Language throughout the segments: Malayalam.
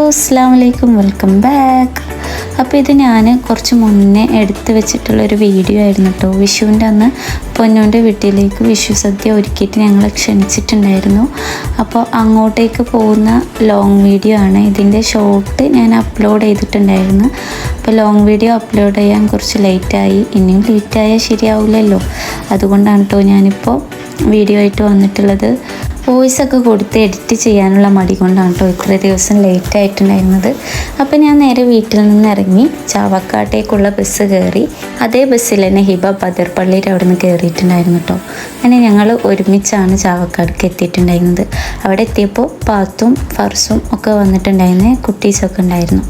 അസ്സലാമു അലൈക്കും, വെൽക്കം ബാക്ക്. അപ്പോൾ ഇത് ഞാൻ കുറച്ച് മുന്നേ എടുത്ത് വെച്ചിട്ടുള്ളൊരു വീഡിയോ ആയിരുന്നു കേട്ടോ. വിഷുവിൻ്റെ അന്ന് പൊന്നൂൻ്റെ വീട്ടിലേക്ക് വിഷു സദ്യ ഒരുക്കിയിട്ട് ഞങ്ങളെ ക്ഷണിച്ചിട്ടുണ്ടായിരുന്നു. അപ്പോൾ അങ്ങോട്ടേക്ക് പോകുന്ന ലോങ് വീഡിയോ ആണ്. ഇതിൻ്റെ ഷോർട്ട് ഞാൻ അപ്ലോഡ് ചെയ്തിട്ടുണ്ടായിരുന്നു. അപ്പോൾ ലോങ് വീഡിയോ അപ്ലോഡ് ചെയ്യാൻ കുറച്ച് ലേറ്റായി. ഇനിയും ലേറ്റായാൽ ശരിയാവില്ലല്ലോ, അതുകൊണ്ടാണ് കേട്ടോ ഞാനിപ്പോൾ വീഡിയോ ആയിട്ട് വന്നിട്ടുള്ളത്. വോയിസൊക്കെ കൊടുത്ത് എഡിറ്റ് ചെയ്യാനുള്ള മടി കൊണ്ടാണ് കേട്ടോ ഇത്ര ദിവസം ലേറ്റ് ആയിട്ടുണ്ടായിരുന്നത്. അപ്പോൾ ഞാൻ നേരെ വീട്ടിൽ നിന്ന് ഇറങ്ങി ചാവക്കാട്ടേക്കുള്ള ബസ് കയറി. അതേ ബസ്സിൽ തന്നെ ഹിബ പതിർപ്പള്ളിയിൽ അവിടെ നിന്ന് കയറിയിട്ടുണ്ടായിരുന്നു കേട്ടോ. അങ്ങനെ ഞങ്ങൾ ഒരുമിച്ചാണ് ചാവക്കാടേക്ക് എത്തിയിട്ടുണ്ടായിരുന്നത്. അവിടെ എത്തിയപ്പോൾ പാത്തും ഫർസും ഒക്കെ വന്നിട്ടുണ്ടായിരുന്നേ, കുട്ടീസൊക്കെ ഉണ്ടായിരുന്നു.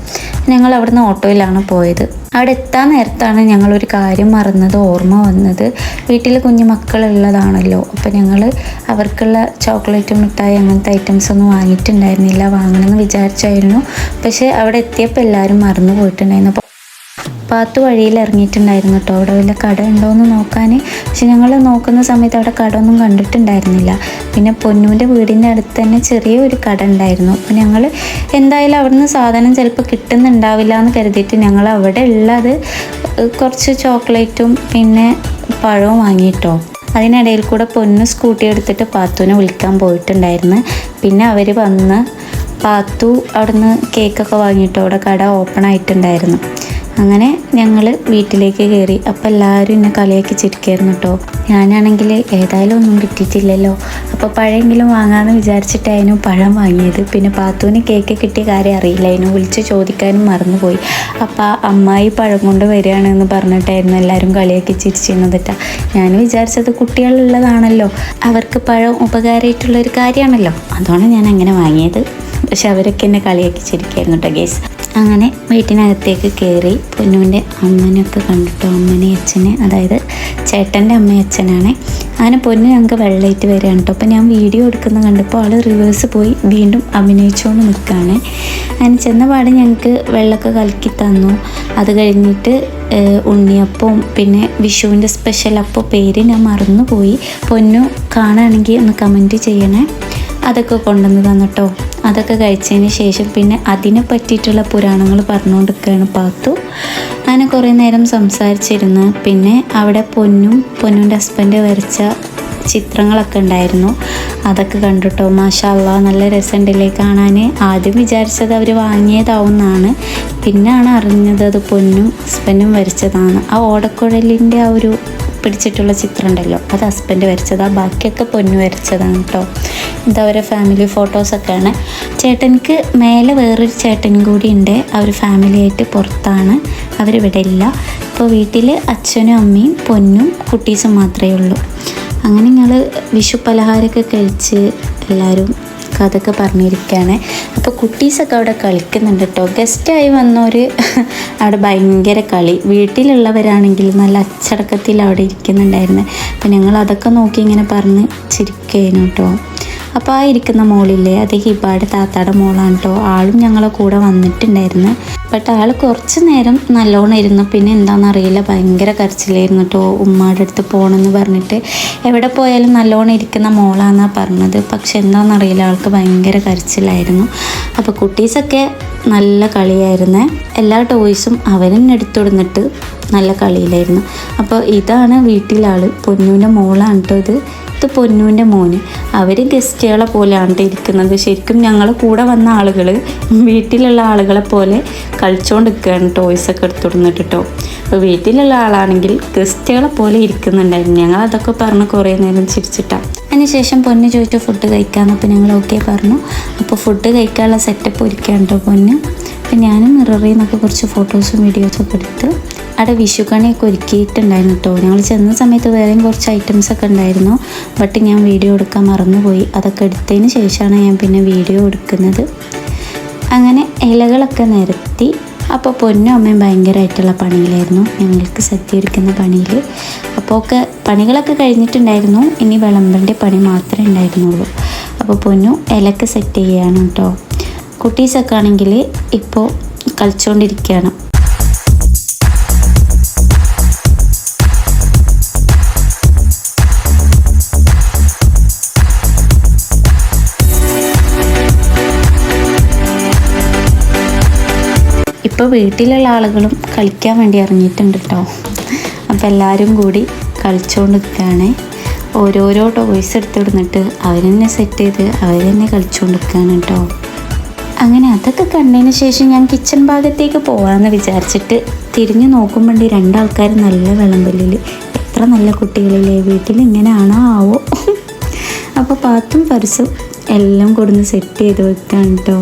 ഞങ്ങൾ അവിടെ നിന്ന് ഓട്ടോയിലാണ് പോയത്. അവിടെ എത്താൻ നേരത്താണ് ഞങ്ങളൊരു കാര്യം ഓർമ്മ വന്നത്. വീട്ടിൽ കുഞ്ഞു മക്കളുള്ളതാണല്ലോ, അപ്പോൾ ഞങ്ങൾ അവർക്കുള്ള ചോക്ലേറ്റ് മിഠായി അങ്ങനത്തെ ഐറ്റംസ് ഒന്നും വാങ്ങിയിട്ടുണ്ടായിരുന്നില്ല. വാങ്ങണമെന്ന് വിചാരിച്ചായിരുന്നു, പക്ഷേ അവിടെ എത്തിയപ്പോൾ എല്ലാവരും മറന്നു പോയിട്ടുണ്ടായിരുന്നു. അപ്പോൾ പാത്തു വഴിയിൽ ഇറങ്ങിയിട്ടുണ്ടായിരുന്നു കേട്ടോ, അവിടെ വല്ല കട ഉണ്ടോയെന്ന് നോക്കാൻ. പക്ഷെ ഞങ്ങൾ നോക്കുന്ന സമയത്ത് അവിടെ കട ഒന്നും കണ്ടിട്ടുണ്ടായിരുന്നില്ല. പിന്നെ പൊന്നൂൻ്റെ വീടിൻ്റെ അടുത്ത് തന്നെ ചെറിയൊരു കട ഉണ്ടായിരുന്നു. അപ്പോൾ ഞങ്ങൾ എന്തായാലും അവിടുന്ന് സാധനം ചിലപ്പോൾ കിട്ടുന്നുണ്ടാവില്ല എന്ന് കരുതിയിട്ട് ഞങ്ങൾ അവിടെ ഉള്ളത് കുറച്ച് ചോക്ലേറ്റും പിന്നെ പഴവും വാങ്ങിയിട്ടോ. അതിനിടയിൽ കൂടെ പൊന്നു സ്കൂട്ടി എടുത്തിട്ട് പാത്തുവിനെ വിളിക്കാൻ പോയിട്ടുണ്ടായിരുന്നു. പിന്നെ അവർ വന്ന് പാത്തു അവിടുന്ന് കേക്കൊക്കെ വാങ്ങിയിട്ടോ. അവിടെ കട ഓപ്പൺ ആയിട്ടുണ്ടായിരുന്നു. അങ്ങനെ ഞങ്ങൾ വീട്ടിലേക്ക് കയറി. അപ്പോൾ എല്ലാവരും എന്നെ കളിയാക്കി ചിരിക്കായിരുന്നു കേട്ടോ. ഞാനാണെങ്കിൽ ഏതായാലും ഒന്നും കിട്ടിയിട്ടില്ലല്ലോ, അപ്പോൾ പഴമെങ്കിലും വാങ്ങാമെന്ന് വിചാരിച്ചിട്ടായിരുന്നു പഴം വാങ്ങിയത്. പിന്നെ പാത്തുവിന് കേക്ക് കിട്ടിയ കാര്യം അറിയില്ലായിരുന്നു, വിളിച്ച് ചോദിക്കാനും മറന്നുപോയി. അപ്പോൾ അമ്മായി പഴം കൊണ്ട് വരികയാണെന്ന് പറഞ്ഞിട്ടായിരുന്നു എല്ലാവരും കളിയാക്കി ചിരിച്ചിരുന്നത് കേട്ടോ. ഞാൻ വിചാരിച്ചത് കുട്ടികളുള്ളതാണല്ലോ, അവർക്ക് പഴം ഉപകാരമായിട്ടുള്ളൊരു കാര്യമാണല്ലോ, അതുകൊണ്ട് ഞാൻ അങ്ങനെ വാങ്ങിയത്. പക്ഷെ അവരൊക്കെ എന്നെ കളിയാക്കി ചിരിക്കായിരുന്നു കേട്ടോ ഗേസ്. അങ്ങനെ വീട്ടിനകത്തേക്ക് കയറി പൊന്നൂൻ്റെ അമ്മനെയൊക്കെ കണ്ടിട്ടോ. അമ്മനെ അച്ഛനെ, അതായത് ചേട്ടൻ്റെ അമ്മയും അച്ഛനാണ്. അങ്ങനെ പൊന്നു ഞങ്ങൾക്ക് വെള്ളമായിട്ട് വരികയാണ് കേട്ടോ. അപ്പോൾ ഞാൻ വീഡിയോ എടുക്കുന്നത് കണ്ടപ്പോൾ ആൾ റിവേഴ്സ് പോയി വീണ്ടും അഭിനയിച്ചുകൊണ്ട് നിൽക്കുകയാണ്. അങ്ങനെ ചെന്ന പാടെ ഞങ്ങൾക്ക് വെള്ളമൊക്കെ കലക്കി തന്നു. അത് കഴിഞ്ഞിട്ട് ഉണ്ണിയപ്പവും പിന്നെ വിഷുവിൻ്റെ സ്പെഷ്യൽ അപ്പോൾ പേര് ഞാൻ മറന്നുപോയി. പൊന്നു കാണുകയാണെങ്കിൽ ഒന്ന് കമൻറ്റ് ചെയ്യണേ. അതൊക്കെ കൊണ്ടുവന്ന് തന്നിട്ടോ. അതൊക്കെ കഴിച്ചതിന് ശേഷം പിന്നെ അതിനെ പറ്റിയിട്ടുള്ള പുരാണങ്ങൾ പറഞ്ഞുകൊണ്ടിരിക്കുകയാണ് പാത്തു. അങ്ങനെ കുറേ നേരം സംസാരിച്ചിരുന്ന് പിന്നെ അവിടെ പൊന്നൂൻ്റെ ഹസ്ബൻഡ് വരച്ച ചിത്രങ്ങളൊക്കെ ഉണ്ടായിരുന്നു. അതൊക്കെ കണ്ടിട്ടോ. മാഷാ അല്ലാഹ്, നല്ല രസമുണ്ടല്ലേ കാണാൻ. ആദ്യം വിചാരിച്ചത് അവർ വാങ്ങിയതാവുമെന്നാണ്, പിന്നാണ് അറിഞ്ഞത് അത് പൊന്നും ഹസ്ബൻഡും വരച്ചതാണ്. ആ ഓടക്കുഴലിൻ്റെ ആ ഒരു പിടിച്ചിട്ടുള്ള ചിത്രം ഉണ്ടല്ലോ, അത് ഹസ്ബൻഡ് വരച്ചതാണ്. ബാക്കിയൊക്കെ പൊന്നു വരച്ചതാണ് കേട്ടോ. എന്താ അവരെ ഫാമിലി ഫോട്ടോസൊക്കെയാണ്. ചേട്ടനിക്ക് മേലെ വേറൊരു ചേട്ടനും കൂടി ഉണ്ട്. അവർ ഫാമിലിയായിട്ട് പുറത്താണ്, അവരിവിടെ ഇല്ല. ഇപ്പോൾ വീട്ടിൽ അച്ഛനും അമ്മയും പൊന്നും കുട്ടീസും മാത്രമേ ഉള്ളൂ. അങ്ങനെ ഞങ്ങൾ വിഷു പലഹാരമൊക്കെ കഴിച്ച് എല്ലാവരും കഥയൊക്കെ പറഞ്ഞിരിക്കുകയാണ്. അപ്പോൾ കുട്ടീസൊക്കെ അവിടെ കളിക്കുന്നുണ്ട് കേട്ടോ. ഗസ്റ്റായി വന്നവർ അവിടെ ഭയങ്കര കളി. വീട്ടിലുള്ളവരാണെങ്കിൽ നല്ല അച്ചടക്കത്തിൽ അവിടെ ഇരിക്കുന്നുണ്ടായിരുന്നു. അപ്പോൾ ഞങ്ങൾ അതൊക്കെ നോക്കി ഇങ്ങനെ പറഞ്ഞ് ചിരിക്കുകയായിരുന്നു കേട്ടോ. അപ്പോൾ ആ ഇരിക്കുന്ന മോളില്ലേ, അത് ഹിബായുടെ താത്താടെ മോളാണ് കേട്ടോ. ആളും ഞങ്ങളെ കൂടെ വന്നിട്ടുണ്ടായിരുന്നു. ബട്ട് ആൾ കുറച്ച് നേരം നല്ലോണം ഇരുന്നു. പിന്നെ എന്താണെന്നറിയില്ല, ഭയങ്കര കരച്ചിലായിരുന്നു കേട്ടോ. ഉമ്മാടെ അടുത്ത് പോകണമെന്ന് പറഞ്ഞിട്ട്. എവിടെ പോയാലും നല്ലോണം ഇരിക്കുന്ന മോളാണെന്നാണ് പറഞ്ഞത്. പക്ഷെ എന്താണെന്നറിയില്ല, ആൾക്ക് ഭയങ്കര കരച്ചിലായിരുന്നു. അപ്പോൾ കുട്ടീസൊക്കെ നല്ല കളിയായിരുന്നു. എല്ലാ ടോയ്സും അവരെന്നെ എടുത്തുകൊടുന്നിട്ട് നല്ല കളിയിലായിരുന്നു. അപ്പോൾ ഇതാണ് വീട്ടിലാൾ, പൊന്നൂൻ്റെ മോളാണ് കേട്ടോ. ഇത് പൊന്നൂൻ്റെ മോന്. അവർ ഗസ്റ്റുകളെ പോലെയാണ് ഇരിക്കുന്നത്. ശരിക്കും ഞങ്ങൾ കൂടെ വന്ന ആളുകൾ വീട്ടിലുള്ള ആളുകളെ പോലെ കളിച്ചുകൊണ്ടിരിക്കുകയാണ്, ടോയ്സൊക്കെ എടുത്തുകൊടുന്നിട്ട് കേട്ടോ. അപ്പോൾ വീട്ടിലുള്ള ആളാണെങ്കിൽ ഗസ്റ്റുകളെ പോലെ ഇരിക്കുന്നുണ്ടായിരുന്നു. ഞങ്ങൾ അതൊക്കെ പറഞ്ഞ് കുറേ നേരം ചിരിച്ചിട്ടാണ്. അതിനുശേഷം പൊന്ന് ചോദിച്ചു ഫുഡ് കഴിക്കാമെന്നപ്പോൾ ഞങ്ങൾ ഓക്കെ പറഞ്ഞു. അപ്പോൾ ഫുഡ് കഴിക്കാനുള്ള സെറ്റപ്പ് ഒരുക്കുകയാണ് കേട്ടോ പൊന്ന്. അപ്പം ഞാനും മിററിൽ നിന്നൊക്കെ കുറച്ച് ഫോട്ടോസും വീഡിയോസൊക്കെ എടുത്ത് അവിടെ വിഷുക്കണിയൊക്കെ ഒരുക്കിയിട്ടുണ്ടായിരുന്നു കേട്ടോ. ഞങ്ങൾ ചെന്ന സമയത്ത് വേറെയും കുറച്ച് ഐറ്റംസൊക്കെ ഉണ്ടായിരുന്നു, ബട്ട് ഞാൻ വീഡിയോ എടുക്കാൻ മറന്നുപോയി. അതൊക്കെ എടുത്തതിന് ശേഷമാണ് ഞാൻ പിന്നെ വീഡിയോ എടുക്കുന്നത്. അങ്ങനെ ഇലകളൊക്കെ നിരത്തി. അപ്പോൾ പൊന്നും അമ്മയും ഭയങ്കരമായിട്ടുള്ള പണിയിലായിരുന്നു, ഞങ്ങൾക്ക് സദ്യ ഒരുക്കുന്ന പണിയിൽ. അപ്പോൾ പണികളൊക്കെ കഴിഞ്ഞിട്ടുണ്ടായിരുന്നു, ഇനി വിളമ്പൻ്റെ പണി മാത്രമേ ഉണ്ടായിരുന്നുള്ളൂ. അപ്പോൾ പൊന്നു ഇലക്ക് സെറ്റ് ചെയ്യുകയാണ് കേട്ടോ. കുട്ടീസൊക്കെ ആണെങ്കിൽ ഇപ്പോൾ കളിച്ചുകൊണ്ടിരിക്കുകയാണ്. ഇപ്പോൾ വീട്ടിലുള്ള ആളുകളും കളിക്കാൻ വേണ്ടി ഇറങ്ങിയിട്ടുണ്ട് കേട്ടോ. അപ്പോൾ എല്ലാവരും കൂടി കളിച്ചുകൊണ്ട് നിൽക്കുകയാണ്. ഓരോരോ ടോയ്സ് എടുത്തിടുന്നിട്ട് അവർ തന്നെ സെറ്റ് ചെയ്ത് അവർ തന്നെ കളിച്ചുകൊണ്ട് നിൽക്കുകയാണ് കേട്ടോ. അങ്ങനെ അതൊക്കെ കണ്ടതിന് ശേഷം ഞാൻ കിച്ചൺ ഭാഗത്തേക്ക് പോകാമെന്ന് വിചാരിച്ചിട്ട് തിരിഞ്ഞു നോക്കുമ്പോണ്ട് രണ്ടാൾക്കാർ നല്ല വിളമ്പലിൽ. എത്ര നല്ല കുട്ടികളില്ലേ, വീട്ടിൽ ഇങ്ങനെയാണോ ആവോ. അപ്പോൾ പാത്തും പർസും എല്ലാം കൊടുന്ന് സെറ്റ് ചെയ്ത് വെക്കുകയാണ് കേട്ടോ.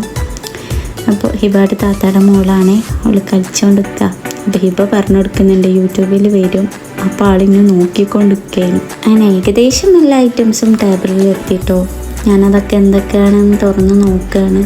അപ്പോൾ ഹിബയുടെ താത്താടെ മോളാണ്, അവൾ കളിച്ചുകൊണ്ട് നിൽക്കുക. അപ്പോൾ ഹിബ പറഞ്ഞു കൊടുക്കുന്നുണ്ട് യൂട്യൂബിൽ വരും. അപ്പോൾ ആളിങ്ങനെ നോക്കിക്കൊണ്ടിരിക്കുകയാണ്. അങ്ങനെ ഏകദേശം എല്ലാ ഐറ്റംസും ടേബിളിൽ എത്തിയിട്ടോ. ഞാനതൊക്കെ എന്തൊക്കെയാണെന്ന് തുറന്ന് നോക്കുകയാണ്.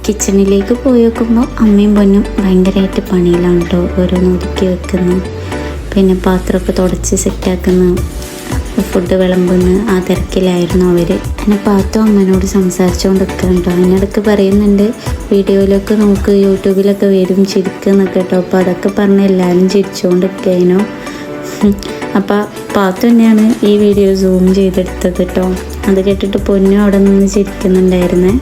കിച്ചണിലേക്ക് പോയി നോക്കുമ്പോൾ അമ്മയും പൊന്നും ഭയങ്കരമായിട്ട് പണിയിലാണ് കേട്ടോ. ഓരോന്ന് ഒതുക്കി വെക്കുന്നു, പിന്നെ പാത്രമൊക്കെ തുടച്ച് സെറ്റാക്കുന്നു, ഫുഡ് വിളമ്പുന്നു. ആ തിരക്കിലായിരുന്നു അവർ. അങ്ങനെ പാത്തും അമ്മനോട് സംസാരിച്ചുകൊണ്ട് നിൽക്കുന്നുണ്ടോ. അതിനിടയ്ക്ക് പറയുന്നുണ്ട് വീഡിയോയിലൊക്കെ നോക്ക്, യൂട്യൂബിലൊക്കെ വരും ചിരിക്കുന്നൊക്കെ കേട്ടോ. അപ്പോൾ അതൊക്കെ പറഞ്ഞ് എല്ലാവരും ചിരിച്ചുകൊണ്ട് നിൽക്കുകയായിരുന്നു. അപ്പോൾ പാത്തു തന്നെയാണ് ഈ വീഡിയോ സൂം ചെയ്തെടുത്തത് കേട്ടോ. അത് കേട്ടിട്ട് പൊന്നും അവിടെ നിന്ന് ചിരിക്കുന്നുണ്ടായിരുന്നേ.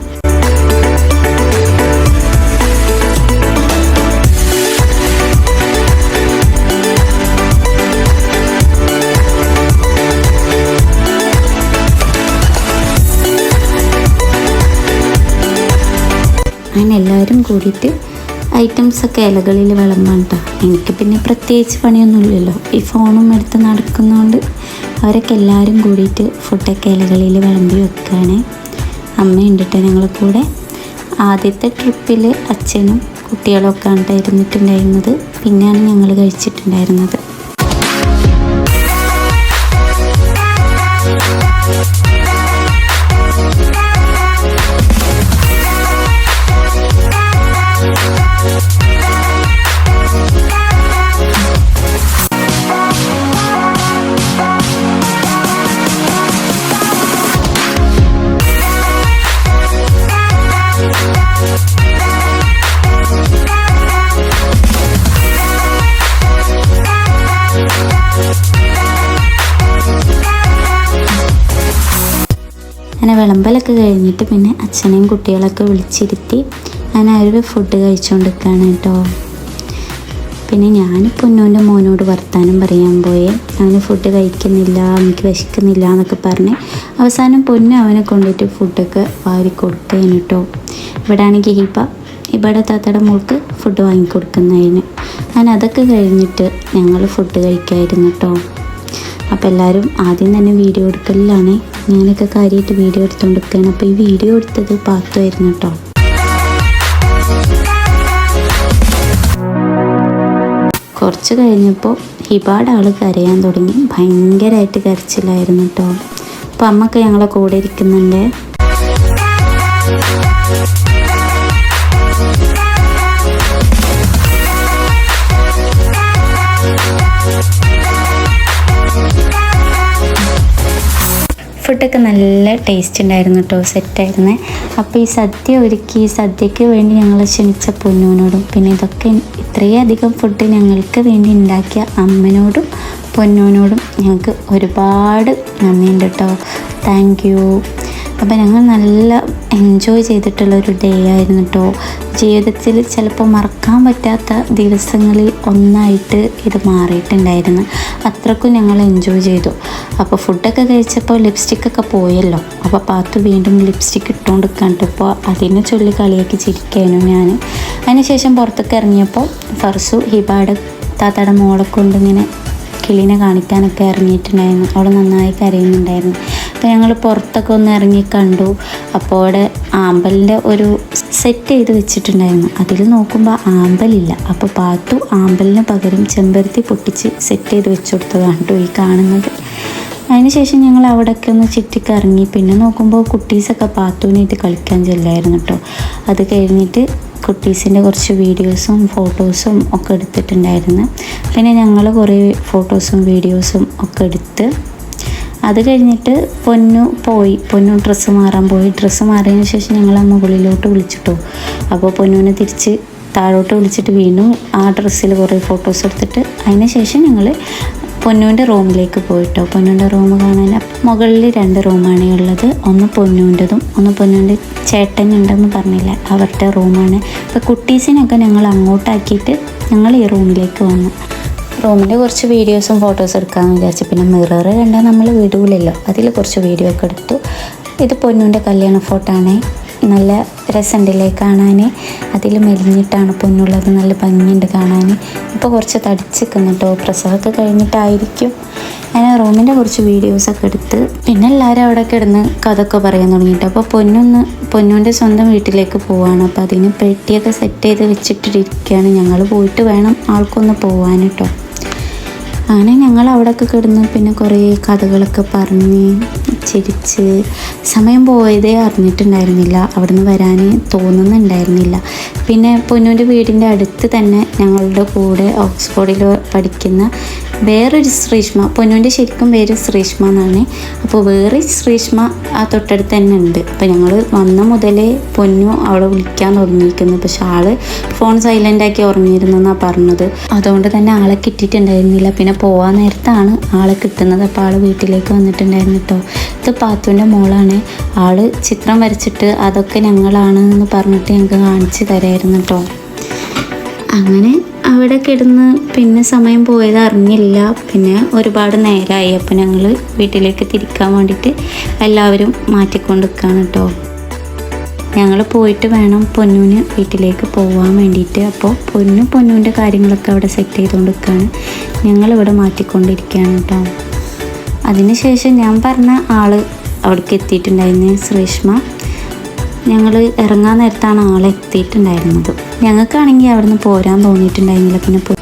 അങ്ങനെ എല്ലാവരും കൂടിയിട്ട് ഐറ്റംസൊക്കെ ഇലകളിൽ വിളമ്പാൻ കേട്ടോ. എനിക്ക് പിന്നെ പ്രത്യേകിച്ച് പണിയൊന്നുമില്ലല്ലോ, ഈ ഫോണും എടുത്ത് നടക്കുന്നതുകൊണ്ട് അവരൊക്കെ എല്ലാവരും കൂടിയിട്ട് ഫുഡൊക്കെ ഇലകളിൽ വിളമ്പി വെക്കുകയാണ്. അമ്മയുണ്ട് കേട്ടോ ഞങ്ങളെ കൂടെ. ആദ്യത്തെ ട്രിപ്പിൽ അച്ഛനും കുട്ടികളൊക്കെ ആണ് ഇരുന്നിട്ടുണ്ടായിരുന്നത്. പിന്നെയാണ് ഞങ്ങൾ കഴിച്ചിട്ടുണ്ടായിരുന്നത്. അങ്ങനെ വിളമ്പലൊക്കെ കഴിഞ്ഞിട്ട് പിന്നെ അച്ഛനെയും കുട്ടികളൊക്കെ വിളിച്ചിരുത്തി അങ്ങനെ അവർ ഫുഡ് കഴിച്ചുകൊണ്ടിരിക്കുകയാണ് കേട്ടോ. പിന്നെ ഞാൻ പൊന്നൂൻ്റെ മോനോട് വർത്താനം പറയാൻ പോയേ. അവന് ഫുഡ് കഴിക്കുന്നില്ല, എനിക്ക് വിശക്കുന്നില്ല എന്നൊക്കെ പറഞ്ഞ് അവസാനം പൊന്നു അവനെ കൊണ്ടിട്ട് ഫുഡൊക്കെ വാരി കൊടുക്കുകയാണ് കേട്ടോ. ഇവിടെ ആണെങ്കിൽ ഇവിടെ താത്തയുടെ മോൾക്ക് ഫുഡ് വാങ്ങിക്കൊടുക്കുന്നതിന്. അങ്ങനെ അതൊക്കെ കഴിഞ്ഞിട്ട് ഞങ്ങൾ ഫുഡ് കഴിക്കായിരുന്നു കേട്ടോ. അപ്പോൾ എല്ലാവരും ആദ്യം തന്നെ വീഡിയോ എടുക്കലിലാണ്. ഞാനൊക്കെ കാര്യമായിട്ട് വീഡിയോ എടുത്തുകൊണ്ടിരിക്കുകയാണ്. അപ്പോൾ ഈ വീഡിയോ എടുത്തത് പാത്തുമായിരുന്നു കേട്ടോ. കുറച്ച് കഴിഞ്ഞപ്പോൾ ഹിബയുടെ ആൾ കരയാൻ തുടങ്ങി. ഭയങ്കരമായിട്ട് കരച്ചിലായിരുന്നു കേട്ടോ. അപ്പോൾ അമ്മക്ക് ഞങ്ങളെ കൂടെ ഇരിക്കുന്നുണ്ട്. ഫുഡൊക്കെ നല്ല ടേസ്റ്റ് ഉണ്ടായിരുന്നു കേട്ടോ, സെറ്റായിരുന്നേ. അപ്പോൾ ഈ സദ്യ ഒരുക്കി സദ്യക്ക് വേണ്ടി ഞങ്ങൾ ക്ഷണിച്ച പൊന്നൂനോടും പിന്നെ ഇതൊക്കെ ഇത്രയും അധികം ഫുഡ് ഞങ്ങൾക്ക് വേണ്ടി ഉണ്ടാക്കിയ അമ്മനോടും പൊന്നൂനോടും ഞങ്ങൾക്ക് ഒരുപാട് നന്ദിയുണ്ട് കേട്ടോ. Thank you. അപ്പോൾ ഞങ്ങൾ നല്ല എൻജോയ് ചെയ്തിട്ടുള്ളൊരു ഡേ ആയിരുന്നു കേട്ടോ. ജീവിതത്തിൽ ചിലപ്പോൾ മറക്കാൻ പറ്റാത്ത ദിവസങ്ങളിൽ ഒന്നായിട്ട് ഇത് മാറിയിട്ടുണ്ടായിരുന്നു. അത്രക്കും ഞങ്ങൾ എൻജോയ് ചെയ്തു. അപ്പോൾ ഫുഡൊക്കെ കഴിച്ചപ്പോൾ ലിപ്സ്റ്റിക്കൊക്കെ പോയല്ലോ. അപ്പോൾ പാത്തു വീണ്ടും ലിപ്സ്റ്റിക്ക് ഇട്ടുകൊണ്ട് കണ്ടപ്പോൾ അതിനെ ചൊല്ലി കളിയാക്കി ചിരിക്കായിരുന്നു ഞാൻ. അതിനുശേഷം പുറത്തൊക്കെ ഇറങ്ങിയപ്പോൾ ഫർസു ഹിബയുടെ താത്തയുടെ മോളെ കൊണ്ടിങ്ങനെ കിളീനെ കാണിക്കാനൊക്കെ ഇറങ്ങിയിട്ടുണ്ടായിരുന്നു. അവൾ നന്നായി കരയുന്നുണ്ടായിരുന്നു. അപ്പോൾ ഞങ്ങൾ പുറത്തൊക്കെ ഒന്ന് ഇറങ്ങി കണ്ടു. അപ്പോൾ അവിടെ ആമ്പലിൻ്റെ ഒരു സെറ്റ് ചെയ്ത് വെച്ചിട്ടുണ്ടായിരുന്നു. അതിൽ നോക്കുമ്പോൾ ആമ്പലില്ല. അപ്പോൾ പാത്തു ആമ്പലിന് പകരം ചെമ്പരത്തി പൊട്ടിച്ച് സെറ്റ് ചെയ്ത് വെച്ച് കൊടുത്തതാണ് കേട്ടോ ഈ കാണുന്നത്. അതിനുശേഷം ഞങ്ങൾ അവിടെയൊക്കെ ഒന്ന് ചുറ്റിക്കറങ്ങി. പിന്നെ നോക്കുമ്പോൾ കുട്ടീസൊക്കെ പാത്തൂനായിട്ട് കളിക്കാൻ ചെല്ലായിരുന്നു കേട്ടോ. അത് കഴിഞ്ഞിട്ട് കുട്ടീസിൻ്റെ കുറച്ച് വീഡിയോസും ഫോട്ടോസും ഒക്കെ എടുത്തിട്ടുണ്ടായിരുന്നു. പിന്നെ ഞങ്ങൾ കുറേ ഫോട്ടോസും വീഡിയോസും ഒക്കെ എടുത്ത് അത് കഴിഞ്ഞിട്ട് പൊന്നു ഡ്രസ്സ് മാറാൻ പോയി. ഡ്രസ്സ് മാറിയതിന് ശേഷം ഞങ്ങൾ ആ മുകളിലോട്ട് വിളിച്ചിട്ടു. അപ്പോൾ പൊന്നുവിനെ തിരിച്ച് താഴോട്ട് വിളിച്ചിട്ട് വീണ്ടും ആ ഡ്രസ്സിൽ കുറേ ഫോട്ടോസ് എടുത്തിട്ട് അതിന് ശേഷം ഞങ്ങൾ പൊന്നുവിൻ്റെ റൂമിലേക്ക് പോയിട്ടോ. പൊന്നുവിൻ്റെ റൂം കാണാൻ മുകളിൽ 2 റൂമാണ് ഉള്ളത്. ഒന്ന് പൊന്നുവിൻ്റെതും ഒന്ന് പൊന്നുവിൻ്റെ ചേട്ടനുണ്ടെന്ന് പറഞ്ഞില്ല, അവരുടെ റൂമാണ്. അപ്പോൾ കുട്ടീസിനൊക്കെ ഞങ്ങൾ അങ്ങോട്ടാക്കിയിട്ട് ഞങ്ങൾ ഈ റൂമിലേക്ക് വന്നു. റൂമിൻ്റെ കുറച്ച് വീഡിയോസും ഫോട്ടോസും എടുക്കാമെന്ന് വിചാരിച്ചു. പിന്നെ മിറർ കണ്ടാൽ നമ്മൾ വിടൂലല്ലോ, അതിൽ കുറച്ച് വീഡിയോ ഒക്കെ എടുത്തു. ഇത് പൊന്നുവിൻ്റെ കല്യാണ ഫോട്ടോ ആണ്. നല്ല രസമുണ്ടല്ലേ കാണാൻ. അതിൽ മെലിഞ്ഞിട്ടാണ് പൊന്നുള്ളത്, നല്ല ഭംഗിയുണ്ട് കാണാൻ. ഇപ്പോൾ കുറച്ച് തടിച്ചിരിക്കുന്നു കേട്ടോ, പ്രസവമൊക്കെ കഴിഞ്ഞിട്ടായിരിക്കും. ഞാൻ റൂമിൻ്റെ കുറച്ച് വീഡിയോസൊക്കെ എടുത്ത് പിന്നെ എല്ലാവരും അവിടെ കിടന്ന് കഥയൊക്കെ പറയാൻ തുടങ്ങിയിട്ട്. അപ്പോൾ പൊന്നുവിൻ്റെ സ്വന്തം വീട്ടിലേക്ക് പോവാണ്. അപ്പോൾ അതിന് പെട്ടിയൊക്കെ സെറ്റ് ചെയ്ത് വെച്ചിട്ടിരിക്കുകയാണ്. ഞങ്ങൾ പോയിട്ട് വേണം ആൾക്കൊന്ന് പോകാൻ കേട്ടോ. അങ്ങനെ ഞങ്ങൾ അവിടെയൊക്കെ കിടന്ന് പിന്നെ കുറേ കഥകളൊക്കെ പറഞ്ഞ് ചിരിച്ച് സമയം പോയതേ അറിഞ്ഞിട്ടുണ്ടായിരുന്നില്ല. അവിടുന്ന് വരാൻ തോന്നുന്നുണ്ടായിരുന്നില്ല. പിന്നെ പൊന്നുവിൻ്റെ വീടിൻ്റെ അടുത്ത് തന്നെ ഞങ്ങളുടെ കൂടെ ഓക്സ്ഫോർഡിൽ പഠിക്കുന്ന വേറൊരു ശ്രീഷ്മ, പൊന്നുവിൻ്റെ ശരിക്കും പേര് ശ്രീഷ്മ എന്നാണ്. അപ്പോൾ വേറെ ശ്രീഷ്മ ആ തൊട്ടടുത്ത് തന്നെ ഉണ്ട്. അപ്പോൾ ഞങ്ങൾ വന്ന മുതലേ പൊന്നു അവളെ വിളിക്കാൻ തുടങ്ങിയിരിക്കുന്നു. പക്ഷെ ആൾ ഫോൺ സൈലൻ്റാക്കി ഉറങ്ങിയിരുന്നെന്നാണ് പറഞ്ഞത്. അതുകൊണ്ട് തന്നെ ആളെ കിട്ടിയിട്ടുണ്ടായിരുന്നില്ല. പിന്നെ പോകാൻ നേരത്താണ് ആളെ കിട്ടുന്നത്. അപ്പോൾ ആൾ വീട്ടിലേക്ക് വന്നിട്ടുണ്ടായിരുന്നു കേട്ടോ. ഇത് പാത്തുവിൻ്റെ മോളാണ്. ആൾ ചിത്രം വരച്ചിട്ട് അതൊക്കെ ഞങ്ങളാണ് എന്ന് പറഞ്ഞിട്ട് ഞങ്ങൾക്ക് കാണിച്ച് തരായിരുന്നു കേട്ടോ. അങ്ങനെ അവിടെ കിടന്ന് പിന്നെ സമയം പോയത് അറിഞ്ഞില്ല. പിന്നെ ഒരുപാട് നേരമായി. അപ്പോൾ ഞങ്ങൾ വീട്ടിലേക്ക് തിരിക്കാൻ വേണ്ടിയിട്ട് എല്ലാവരും മാറ്റിക്കൊണ്ടിരിക്കുകയാണ് കേട്ടോ. ഞങ്ങൾ പോയിട്ട് വേണം പൊന്നുവിന് വീട്ടിലേക്ക് പോകാൻ വേണ്ടിയിട്ട്. അപ്പോൾ പൊന്നുവിൻ്റെ കാര്യങ്ങളൊക്കെ അവിടെ സെറ്റ് ചെയ്തുകൊണ്ടിരിക്കുകയാണ്. ഞങ്ങളിവിടെ മാറ്റിക്കൊണ്ടിരിക്കുകയാണ് കേട്ടോ. അതിനുശേഷം ഞാൻ പറഞ്ഞ ആൾ അവിടേക്ക് എത്തിയിട്ടുണ്ടായിരുന്നു, ശ്രീഷ്മ. ഞങ്ങൾ ഇറങ്ങാൻ നേരത്താണ് ആളെത്തിയിട്ടുണ്ടായിരുന്നത്. ഞങ്ങൾക്കാണെങ്കിൽ അവിടെ നിന്ന് പോരാൻ തോന്നിയിട്ടുണ്ടായിരുന്നില്ല. പിന്നെ അപ്പോൾ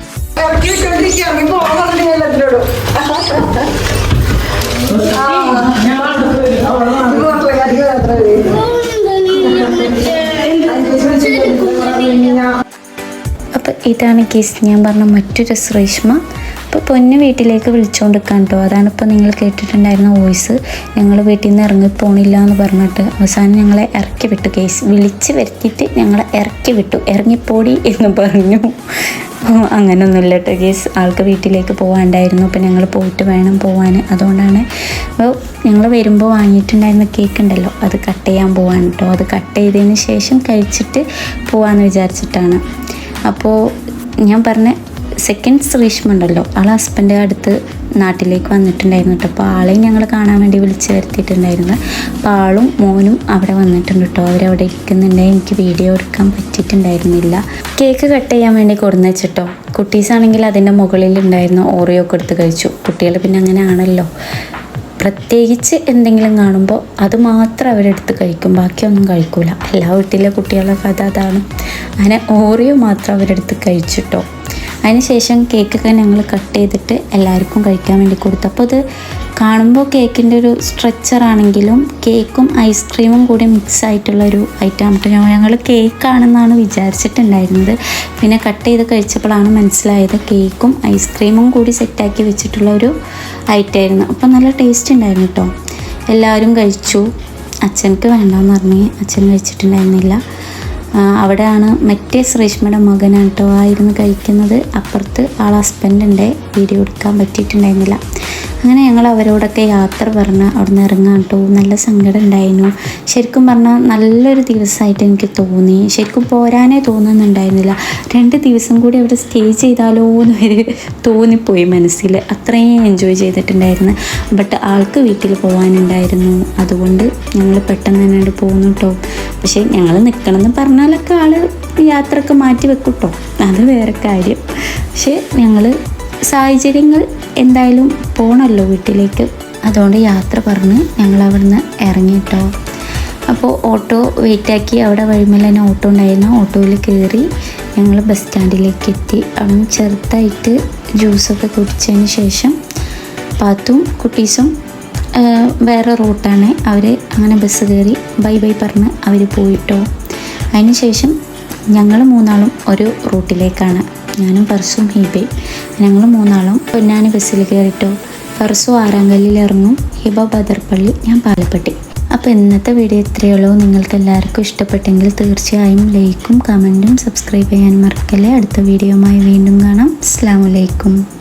ഇതാണ് കേസ് ഞാൻ പറഞ്ഞ മറ്റൊരു ശ്രീഷ്മ. അപ്പോൾ പൊന്നു വീട്ടിലേക്ക് വിളിച്ചുകൊണ്ടിരിക്കാൻ കേട്ടോ. അതാണ് ഇപ്പോൾ നിങ്ങൾ കേട്ടിട്ടുണ്ടായിരുന്ന വോയിസ്. ഞങ്ങൾ വീട്ടിൽ നിന്ന് ഇറങ്ങിപ്പോണില്ല എന്ന് പറഞ്ഞിട്ട് അവസാനം ഞങ്ങളെ ഇറക്കി വിട്ടു. കേസ് വിളിച്ച് വരുത്തിയിട്ട് ഞങ്ങളെ ഇറക്കി വിട്ടു. ഇറങ്ങിപ്പോടി എന്ന് പറഞ്ഞു. അങ്ങനെയൊന്നുമില്ല കേട്ടോ കേസ്. ആൾക്ക് വീട്ടിലേക്ക് പോകാണ്ടായിരുന്നു. അപ്പോൾ ഞങ്ങൾ പോയിട്ട് വേണം പോകാൻ. അതുകൊണ്ടാണ് അപ്പോൾ ഞങ്ങൾ വരുമ്പോൾ വാങ്ങിയിട്ടുണ്ടായിരുന്ന കേക്ക് ഉണ്ടല്ലോ, അത് കട്ട് ചെയ്യാൻ പോകാൻ കേട്ടോ. അത് കട്ട് ചെയ്തതിന് ശേഷം കഴിച്ചിട്ട് പോകാമെന്ന് വിചാരിച്ചിട്ടാണ്. അപ്പോൾ ഞാൻ പറഞ്ഞ സെക്കൻഡ് ശ്രീഷ്മ ഉണ്ടല്ലോ, ആൾ ഹസ്ബൻഡ് അടുത്ത് നാട്ടിലേക്ക് വന്നിട്ടുണ്ടായിരുന്നു കേട്ടോ. അപ്പോൾ ആളെയും ഞങ്ങൾ കാണാൻ വേണ്ടി വിളിച്ച് വരുത്തിയിട്ടുണ്ടായിരുന്നു. അപ്പോൾ ആളും മോനും അവിടെ വന്നിട്ടുണ്ട് കേട്ടോ. അവരവിടെ ഇരിക്കുന്നുണ്ടെങ്കിൽ എനിക്ക് വീഡിയോ എടുക്കാൻ പറ്റിയിട്ടുണ്ടായിരുന്നില്ല. കേക്ക് കട്ട് ചെയ്യാൻ വേണ്ടി കൊടുന്ന് വെച്ചിട്ടോ. കുട്ടീസാണെങ്കിൽ അതിൻ്റെ മുകളിലുണ്ടായിരുന്നു ഓറിയോ ഒക്കെ എടുത്ത് കഴിച്ചു. കുട്ടികൾ പിന്നെ അങ്ങനെ ആണല്ലോ, പ്രത്യേകിച്ച് എന്തെങ്കിലും കാണുമ്പോൾ അത് മാത്രം അവരെടുത്ത് കഴിക്കും, ബാക്കിയൊന്നും കഴിക്കൂല. എല്ലാ വീട്ടിലെ കുട്ടികളുടെ കഥ അതാണ്. അങ്ങനെ ഓറിയോ മാത്രം അവരെടുത്ത് കഴിച്ചിട്ടോ. അതിനുശേഷം കേക്കൊക്കെ ഞങ്ങൾ കട്ട് ചെയ്തിട്ട് എല്ലാവർക്കും കഴിക്കാൻ വേണ്ടി കൊടുത്തു. അപ്പോൾ അത് കാണുമ്പോൾ കേക്കിൻ്റെ ഒരു സ്ട്രക്ചറാണെങ്കിലും കേക്കും ഐസ്ക്രീമും കൂടി മിക്സ് ആയിട്ടുള്ളൊരു ഐറ്റം ആയിട്ട് ഞങ്ങൾ കേക്കാണെന്നാണ് വിചാരിച്ചിട്ടുണ്ടായിരുന്നത്. പിന്നെ കട്ട് ചെയ്ത് കഴിച്ചപ്പോഴാണ് മനസ്സിലായത് കേക്കും ഐസ്ക്രീമും കൂടി സെറ്റാക്കി വെച്ചിട്ടുള്ള ഒരു ഐറ്റമായിരുന്നു. അപ്പോൾ നല്ല ടേസ്റ്റ് ഉണ്ടായിരുന്നു കേട്ടോ. എല്ലാവരും കഴിച്ചു. അച്ഛനക്ക് വേണ്ടാന്ന് പറഞ്ഞ് അച്ഛൻ കഴിച്ചിട്ടുണ്ടായിരുന്നില്ല. അവിടെയാണ് മറ്റേ ശ്രീഷ്മയുടെ മകനാണ് കേട്ടോ ആയിരുന്നു കഴിക്കുന്നത്. അപ്പുറത്ത് ഹസ്ബൻഡിൻ്റെ വീഡിയോ എടുക്കാൻ പറ്റിയിട്ടുണ്ടായിരുന്നില്ല. അങ്ങനെ ഞങ്ങൾ അവരോടൊക്കെ യാത്ര പറഞ്ഞ് അവിടെ നിന്ന് ഇറങ്ങാൻ കേട്ടോ. നല്ല സങ്കടം ഉണ്ടായിരുന്നു. ശരിക്കും പറഞ്ഞാൽ നല്ലൊരു ദിവസമായിട്ട് എനിക്ക് തോന്നി. ശരിക്കും പോരാനേ തോന്നുന്നുണ്ടായിരുന്നില്ല. 2 ദിവസം കൂടി അവിടെ സ്റ്റേ ചെയ്താലോ എന്ന് വരെ തോന്നിപ്പോയി മനസ്സിൽ. അത്രയും എൻജോയ് ചെയ്തിട്ടുണ്ടായിരുന്നു. ബട്ട് ആൾക്ക് വീട്ടിൽ പോകാനുണ്ടായിരുന്നു. അതുകൊണ്ട് ഞങ്ങൾ പെട്ടെന്ന് തന്നെ പോകുന്നു കേട്ടോ. പക്ഷേ ഞങ്ങൾ നിൽക്കണമെന്ന് പറഞ്ഞാലൊക്കെ ആൾ യാത്രയൊക്കെ മാറ്റി വെക്കും കേട്ടോ, അത് വേറെ കാര്യം. പക്ഷേ ഞങ്ങൾ സാഹചര്യങ്ങൾ എന്തായാലും പോകണമല്ലോ വീട്ടിലേക്ക്, അതുകൊണ്ട് യാത്ര പറഞ്ഞ് ഞങ്ങൾ അവിടുന്ന് ഇറങ്ങിട്ടോ. അപ്പോൾ ഓട്ടോ വെയിറ്റാക്കി അവിടെ വഴിമേൽ തന്നെ ഓട്ടോ ഉണ്ടായിരുന്നു. ഓട്ടോയിൽ കയറി ഞങ്ങൾ ബസ് സ്റ്റാൻഡിലേക്ക് എത്തി. അവിടുന്ന് ചെറുതായിട്ട് ജ്യൂസൊക്കെ കുടിച്ചതിന് ശേഷം പാത്തും കുട്ടീസും വേറെ റൂട്ടാണ്. അവർ അങ്ങനെ ബസ് കയറി ബൈ ബൈ പറഞ്ഞ് അവർ പോയിട്ടോ. അതിന് ശേഷം ഞങ്ങൾ മൂന്നാളും ഒരു റൂട്ടിലേക്കാണ്. ഞാനും ഫർസും ഹിബയും. ഞങ്ങൾ മൂന്നാളും പൊന്നാനി ബസ്സിൽ കയറിട്ടോ. ഫർസു ആറാങ്കല്ലിൽ ഇറങ്ങും, ഹിബ ബദർപ്പള്ളി, ഞാൻ പാലപ്പെട്ടി. അപ്പോൾ ഇന്നത്തെ വീഡിയോ ഇത്രയേ ഉള്ളൂ. നിങ്ങൾക്ക് എല്ലാവർക്കും ഇഷ്ടപ്പെട്ടെങ്കിൽ തീർച്ചയായും ലൈക്കും കമൻറ്റും സബ്സ്ക്രൈബ് ചെയ്യാനും മറക്കല്ലേ. അടുത്ത വീഡിയോയുമായി വീണ്ടും കാണാം. അസ്സലാമു അലൈക്കും.